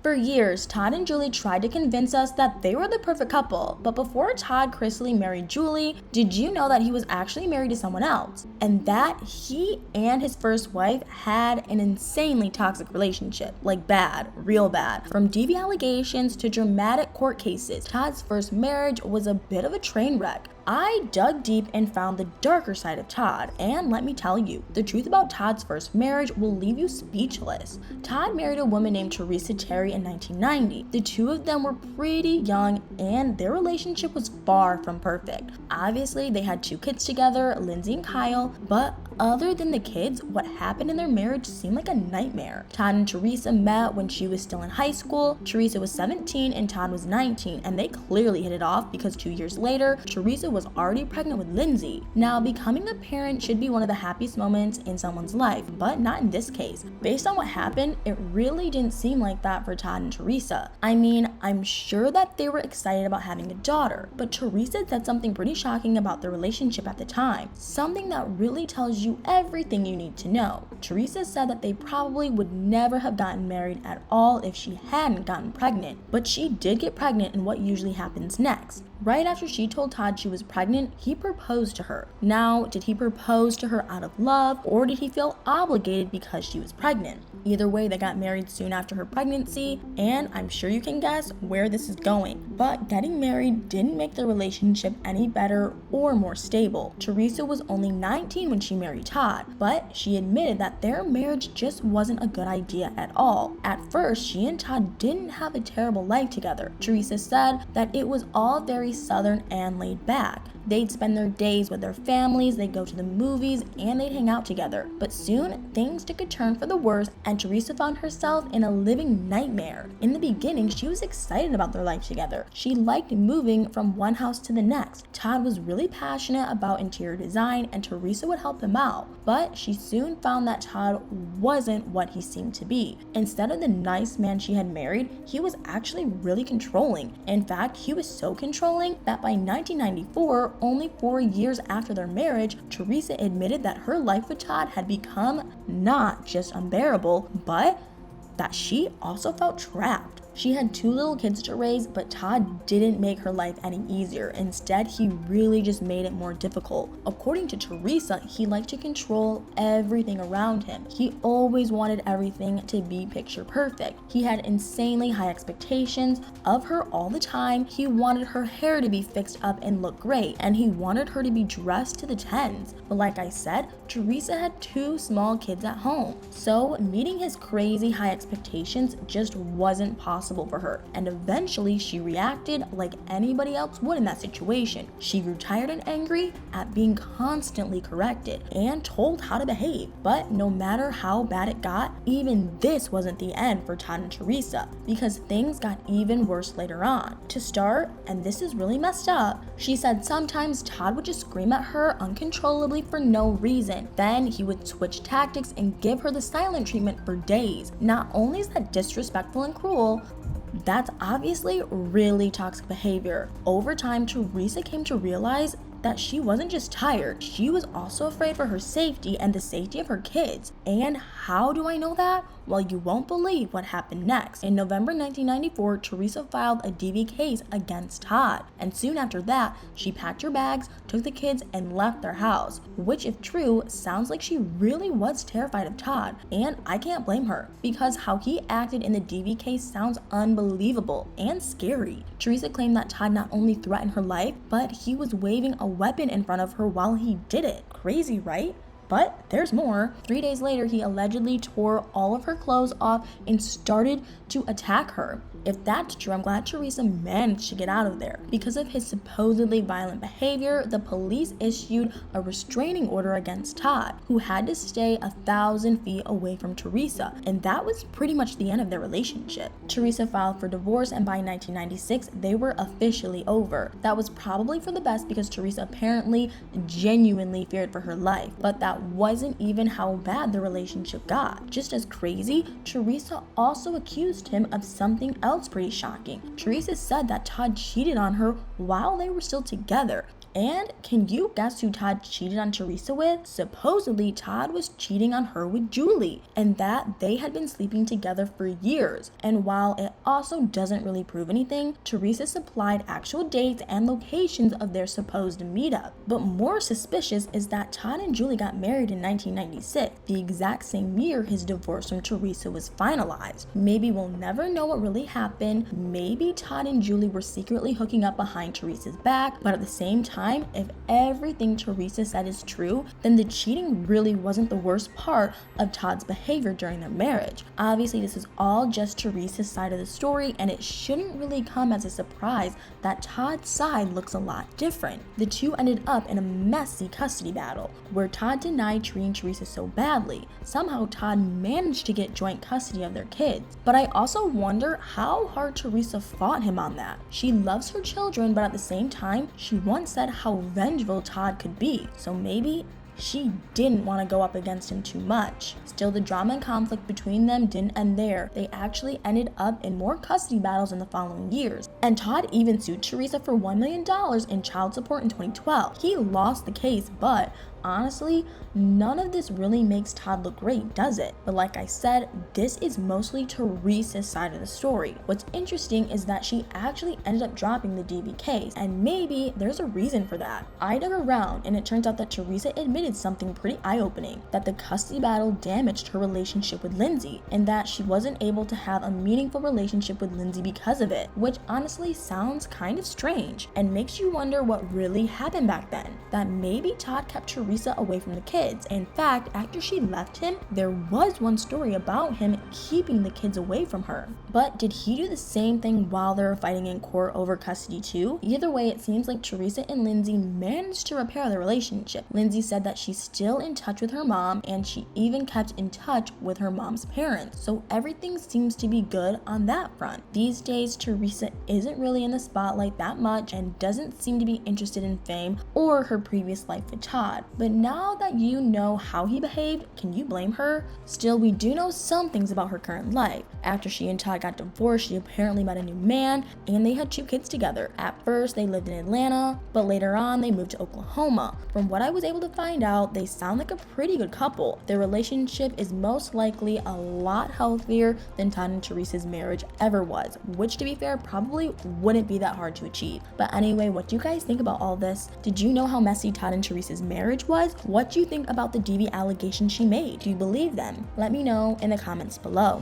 For years, Todd and Julie tried to convince us that they were the perfect couple, but before Todd Chrisleys married Julie, did you know that he was actually married to someone else? And that he and his first wife had an insanely toxic relationship, like bad, real bad. From DV allegations to dramatic court cases, Todd's first marriage was a bit of a train wreck. I dug deep and found the darker side of Todd, and let me tell you, the truth about Todd's first marriage will leave you speechless. Todd married a woman named Teresa Terry in 1990. The two of them were pretty young, and their relationship was far from perfect. Obviously, they had 2 kids together, Lindsay and Kyle, but other than the kids, what happened in their marriage seemed like a nightmare. Todd and Teresa met when she was still in high school. Teresa was 17 and Todd was 19, and they clearly hit it off because 2 years later, Teresa was already pregnant with Lindsay. Now, becoming a parent should be one of the happiest moments in someone's life, but not in this case. Based on what happened, it really didn't seem like that for Todd and Teresa. I mean, I'm sure that they were excited about having a daughter, but Teresa said something pretty shocking about their relationship at the time, something that really tells you everything you need to know. Teresa said that they probably would never have gotten married at all if she hadn't gotten pregnant, but she did get pregnant in what usually happens next. Right after she told Todd she was pregnant, he proposed to her. Now, did he propose to her out of love, or did he feel obligated because she was pregnant? Either way, they got married soon after her pregnancy, and I'm sure you can guess where this is going. But getting married didn't make the relationship any better or more stable. Teresa was only 19 when she married Todd, but she admitted that their marriage just wasn't a good idea at all. At first, she and Todd didn't have a terrible life together. Teresa said that it was all very southern and laid back. They'd spend their days with their families, they'd go to the movies, and they'd hang out together. But soon, things took a turn for the worse, and Teresa found herself in a living nightmare. In the beginning, she was excited about their life together. She liked moving from one house to the next. Todd was really passionate about interior design, and Teresa would help him out. But she soon found that Todd wasn't what he seemed to be. Instead of the nice man she had married, he was actually really controlling. In fact, he was so controlling that by 1994, only 4 years after their marriage, Teresa admitted that her life with Todd had become not just unbearable, but that she also felt trapped. She had 2 little kids to raise, but Todd didn't make her life any easier. Instead, he really just made it more difficult. According to Teresa, he liked to control everything around him. He always wanted everything to be picture perfect. He had insanely high expectations of her all the time. He wanted her hair to be fixed up and look great, and he wanted her to be dressed to the tens. But like I said, Teresa had 2 small kids at home. So meeting his crazy high expectations just wasn't possible for her, and eventually she reacted like anybody else would in that situation. She grew tired and angry at being constantly corrected and told how to behave. But no matter how bad it got, even this wasn't the end for Todd and Teresa, because things got even worse later on. To start, and this is really messed up, she said sometimes Todd would just scream at her uncontrollably for no reason. Then he would switch tactics and give her the silent treatment for days. Not only is that disrespectful and cruel, that's obviously really toxic behavior. Over time, Teresa came to realize that she wasn't just tired, she was also afraid for her safety and the safety of her kids. And how do I know that? Well, you won't believe what happened next. In November 1994, Teresa filed a DV case against Todd, and soon after that, she packed her bags, took the kids, and left their house, which, if true, sounds like she really was terrified of Todd, and I can't blame her, because how he acted in the DV case sounds unbelievable and scary. Teresa claimed that Todd not only threatened her life, but he was waving a weapon in front of her while he did it. Crazy, right? But there's more. 3 days later, he allegedly tore all of her clothes off and started to attack her. If that's true, I'm glad Teresa managed to get out of there. Because of his supposedly violent behavior, the police issued a restraining order against Todd, who had to stay 1,000 feet away from Teresa, and that was pretty much the end of their relationship. Teresa filed for divorce, and by 1996, they were officially over. That was probably for the best because Teresa apparently genuinely feared for her life, but that wasn't even how bad the relationship got. Just as crazy, Teresa also accused him of something else pretty shocking. Teresa said that Todd cheated on her while they were still together. And can you guess who Todd cheated on Teresa with? Supposedly, Todd was cheating on her with Julie, and that they had been sleeping together for years. And while it also doesn't really prove anything, Teresa supplied actual dates and locations of their supposed meetup. But more suspicious is that Todd and Julie got married in 1996, the exact same year his divorce from Teresa was finalized. Maybe we'll never know what really happened. Maybe Todd and Julie were secretly hooking up behind Teresa's back, but at the same time, if everything Teresa said is true, then the cheating really wasn't the worst part of Todd's behavior during their marriage. Obviously, this is all just Teresa's side of the story, and it shouldn't really come as a surprise that Todd's side looks a lot different. The two ended up in a messy custody battle, where Todd denied treating Teresa so badly. Somehow, Todd managed to get joint custody of their kids. But I also wonder how hard Teresa fought him on that. She loves her children, but at the same time, she once said how vengeful Todd could be. So maybe she didn't want to go up against him too much. Still, the drama and conflict between them didn't end there. They actually ended up in more custody battles in the following years. And Todd even sued Teresa for $1 million in child support in 2012. He lost the case, but honestly, none of this really makes Todd look great, does it? But like I said, this is mostly Teresa's side of the story. What's interesting is that she actually ended up dropping the DV case, and maybe there's a reason for that. I dug around, and it turns out that Teresa admitted something pretty eye-opening, that the custody battle damaged her relationship with Lindsay, and that she wasn't able to have a meaningful relationship with Lindsay because of it, which honestly sounds kind of strange, and makes you wonder what really happened back then. That maybe Todd kept Teresa away from the kids. In fact, after she left him, there was one story about him keeping the kids away from her. But did he do the same thing while they were fighting in court over custody too? Either way, it seems like Teresa and Lindsay managed to repair their relationship. Lindsay said that she's still in touch with her mom, and she even kept in touch with her mom's parents. So everything seems to be good on that front. These days, Teresa isn't really in the spotlight that much and doesn't seem to be interested in fame or her previous life with Todd. But now that you know how he behaved, can you blame her? Still, we do know some things about her current life. After she and Todd got divorced, she apparently met a new man, and they had 2 kids together. At first, they lived in Atlanta, but later on, they moved to Oklahoma. From what I was able to find out, they sound like a pretty good couple. Their relationship is most likely a lot healthier than Todd and Teresa's marriage ever was, which, to be fair, probably wouldn't be that hard to achieve. But anyway, what do you guys think about all this? Did you know how messy Todd and Teresa's marriage was? What do you think about the DV allegations she made? Do you believe them? Let me know in the comments below.